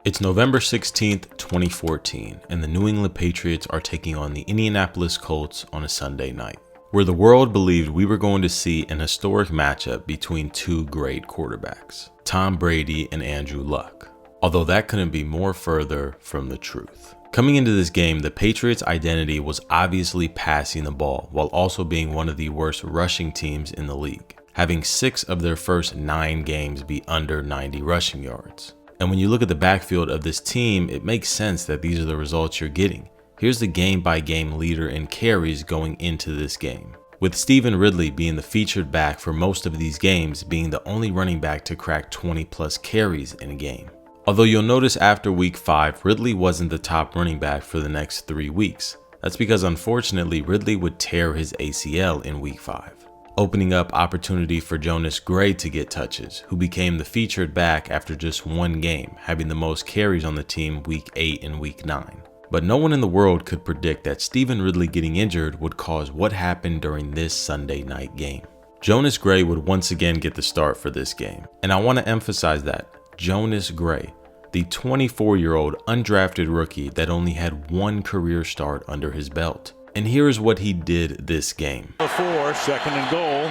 It's November 16th, 2014, and the New England Patriots are taking on the Indianapolis Colts on a Sunday night, where the world believed we were going to see an historic matchup between two great quarterbacks, Tom Brady and Andrew Luck, although that couldn't be more further from the truth. Coming into this game, the Patriots' identity was obviously passing the ball while also being one of the worst rushing teams in the league, having 6 of their first 9 games be under 90 rushing yards. And when you look at the backfield of this team, it makes sense that these are the results you're getting. Here's the game-by-game leader in carries going into this game, with Stephen Ridley being the featured back for most of these games, being the only running back to crack 20+ carries in a game. Although you'll notice after week 5, Ridley wasn't the top running back for the next 3 weeks. That's because unfortunately Ridley would tear his ACL in week 5. Opening up opportunity for Jonas Gray to get touches, who became the featured back after just 1 game, having the most carries on the team week 8 and week 9. But no one in the world could predict that Stephen Ridley getting injured would cause what happened during this Sunday night game. Jonas Gray would once again get the start for this game, and I want to emphasize that Jonas Gray, the 24-year-old undrafted rookie that only had 1 career start under his belt. And here's what he did this game. 2nd and goal.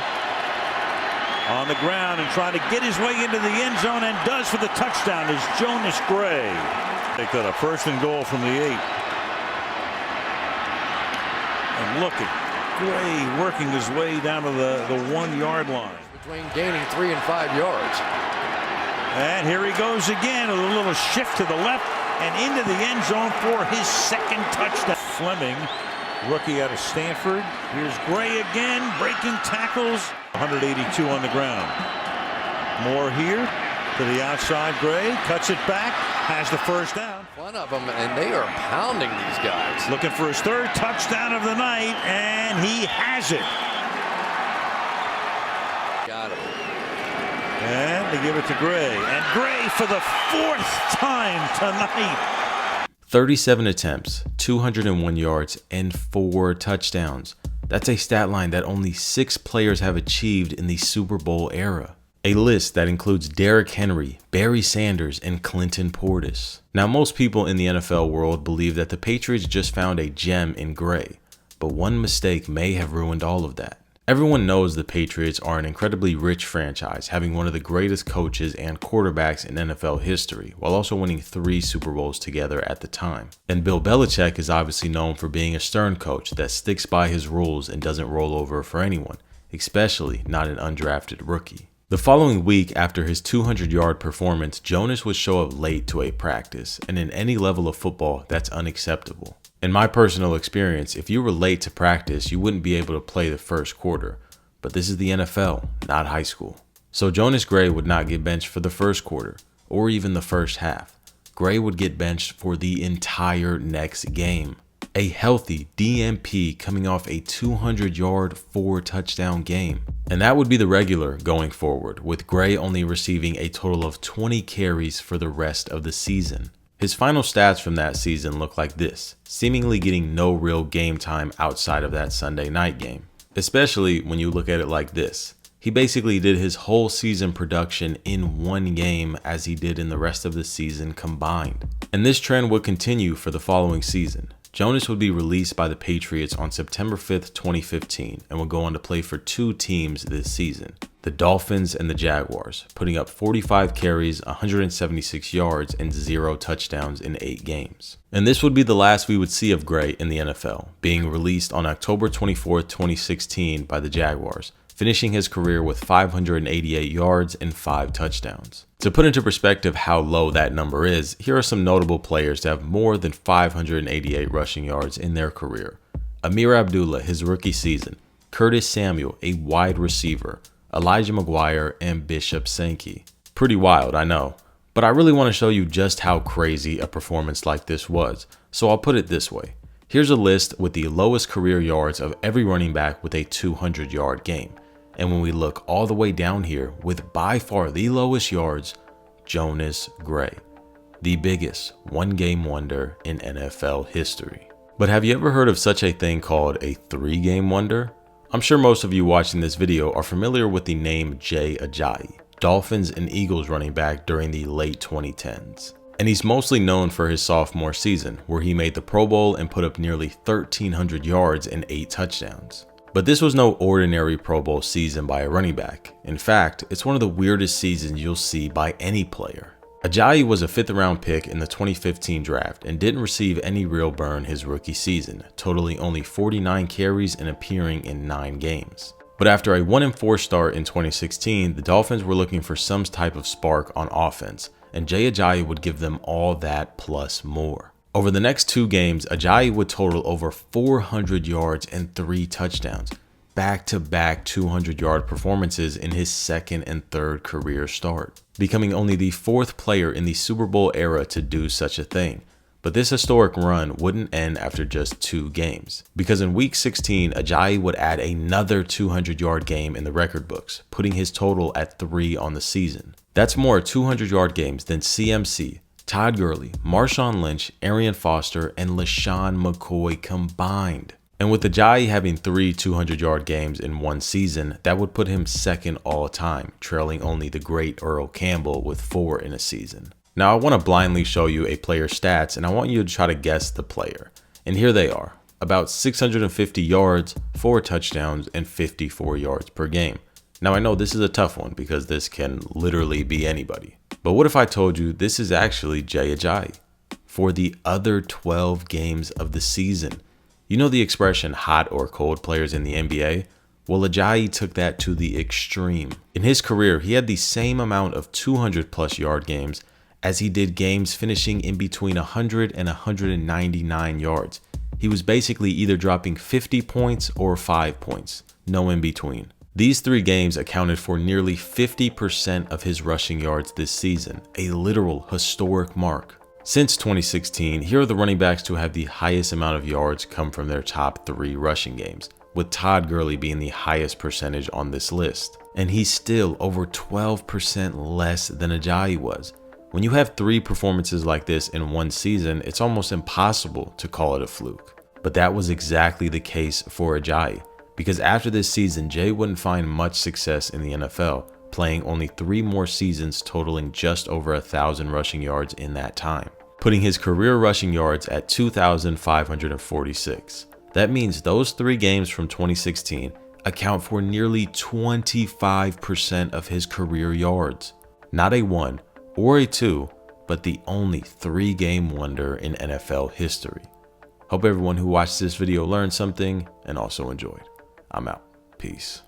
On the ground and trying to get his way into the end zone, and does for the touchdown is Jonas Gray. They got a 1st and goal from the 8. And look at Gray working his way down to the 1-yard line. Between gaining 3 and 5 yards. And here he goes again with a little shift to the left and into the end zone for his 2nd touchdown. Fleming, rookie out of Stanford. Here's Gray again, breaking tackles. 182 on the ground. More here to the outside. Gray cuts it back, has the 1st down. One of them, and they are pounding these guys. Looking for his 3rd touchdown of the night, and he has it. Got him. And they give it to Gray. And Gray for the 4th time tonight. 37 attempts, 201 yards, and 4 touchdowns. That's a stat line that only 6 players have achieved in the Super Bowl era. A list that includes Derrick Henry, Barry Sanders, and Clinton Portis. Now, most people in the NFL world believe that the Patriots just found a gem in Gray, but one mistake may have ruined all of that. Everyone knows the Patriots are an incredibly rich franchise, having one of the greatest coaches and quarterbacks in NFL history, while also winning 3 Super Bowls together at the time. And Bill Belichick is obviously known for being a stern coach that sticks by his rules and doesn't roll over for anyone, especially not an undrafted rookie. The following week after his 200-yard performance, Jonas would show up late to a practice, and in any level of football, that's unacceptable. In my personal experience, if you were late to practice, you wouldn't be able to play the 1st quarter. But this is the NFL, not high school. So Jonas Gray would not get benched for the 1st quarter, or even the 1st half. Gray would get benched for the entire next game. A healthy DMP coming off a 200-yard, 4-touchdown game. And that would be the regular going forward, with Gray only receiving a total of 20 carries for the rest of the season. His final stats from that season look like this, seemingly getting no real game time outside of that Sunday night game. Especially when you look at it like this. He basically did his whole season production in 1 game as he did in the rest of the season combined. And this trend would continue for the following season. Jonas would be released by the Patriots on September 5th, 2015, and would go on to play for 2 teams this season, the Dolphins and the Jaguars, putting up 45 carries, 176 yards, and 0 touchdowns in 8 games. And this would be the last we would see of Gray in the NFL, being released on October 24th, 2016 by the Jaguars, finishing his career with 588 yards and 5 touchdowns. To put into perspective how low that number is, here are some notable players to have more than 588 rushing yards in their career. Amir Abdullah, his rookie season, Curtis Samuel, a wide receiver, Elijah McGuire, and Bishop Sankey. Pretty wild, I know, but I really want to show you just how crazy a performance like this was, so I'll put it this way. Here's a list with the lowest career yards of every running back with a 200-yard game. And when we look all the way down here, with by far the lowest yards, Jonas Gray, the biggest 1-game wonder in NFL history. But have you ever heard of such a thing called a 3-game wonder? I'm sure most of you watching this video are familiar with the name Ajayi, Dolphins and Eagles running back during the late 2010s. And he's mostly known for his sophomore season, where he made the Pro Bowl and put up nearly 1,300 yards and 8 touchdowns. But this was no ordinary Pro Bowl season by a running back. In fact, it's one of the weirdest seasons you'll see by any player. Ajayi was a 5th round pick in the 2015 draft and didn't receive any real burn his rookie season, totaling only 49 carries and appearing in 9 games. But after a 1-4 start in 2016, the Dolphins were looking for some type of spark on offense, and Ajayi would give them all that plus more. Over the next 2 games, Ajayi would total over 400 yards and 3 touchdowns, back-to-back 200-yard performances in his 2nd and 3rd career start, becoming only the 4th player in the Super Bowl era to do such a thing. But this historic run wouldn't end after just 2 games, because in week 16, Ajayi would add another 200-yard game in the record books, putting his total at 3 on the season. That's more 200-yard games than CMC, Todd Gurley, Marshawn Lynch, Arian Foster, and LaShawn McCoy combined. And with Ajayi having 3 200-yard games in one season, that would put him 2nd all time, trailing only the great Earl Campbell with 4 in a season. Now I want to blindly show you a player's stats, and I want you to try to guess the player. And here they are: about 650 yards, 4 touchdowns, and 54 yards per game. Now I know this is a tough one because this can literally be anybody. But what if I told you this is actually Ajayi for the other 12 games of the season? You know the expression hot or cold players in the NBA? Well, Ajayi took that to the extreme. In his career, he had the same amount of 200+ yard games as he did games finishing in between 100 and 199 yards. He was basically either dropping 50 points or 5 points, no in between. These 3 games accounted for nearly 50% of his rushing yards this season, a literal historic mark. Since 2016, here are the running backs to have the highest amount of yards come from their top 3 rushing games, with Todd Gurley being the highest percentage on this list. And he's still over 12% less than Ajayi was. When you have 3 performances like this in one season, it's almost impossible to call it a fluke. But that was exactly the case for Ajayi, because after this season, Jay wouldn't find much success in the NFL, playing only 3 more seasons totaling just over 1,000 rushing yards in that time, putting his career rushing yards at 2,546. That means those 3 games from 2016 account for nearly 25% of his career yards. Not a 1 or a 2, but the only 3-game wonder in NFL history. Hope everyone who watched this video learned something and also enjoyed. I'm out. Peace.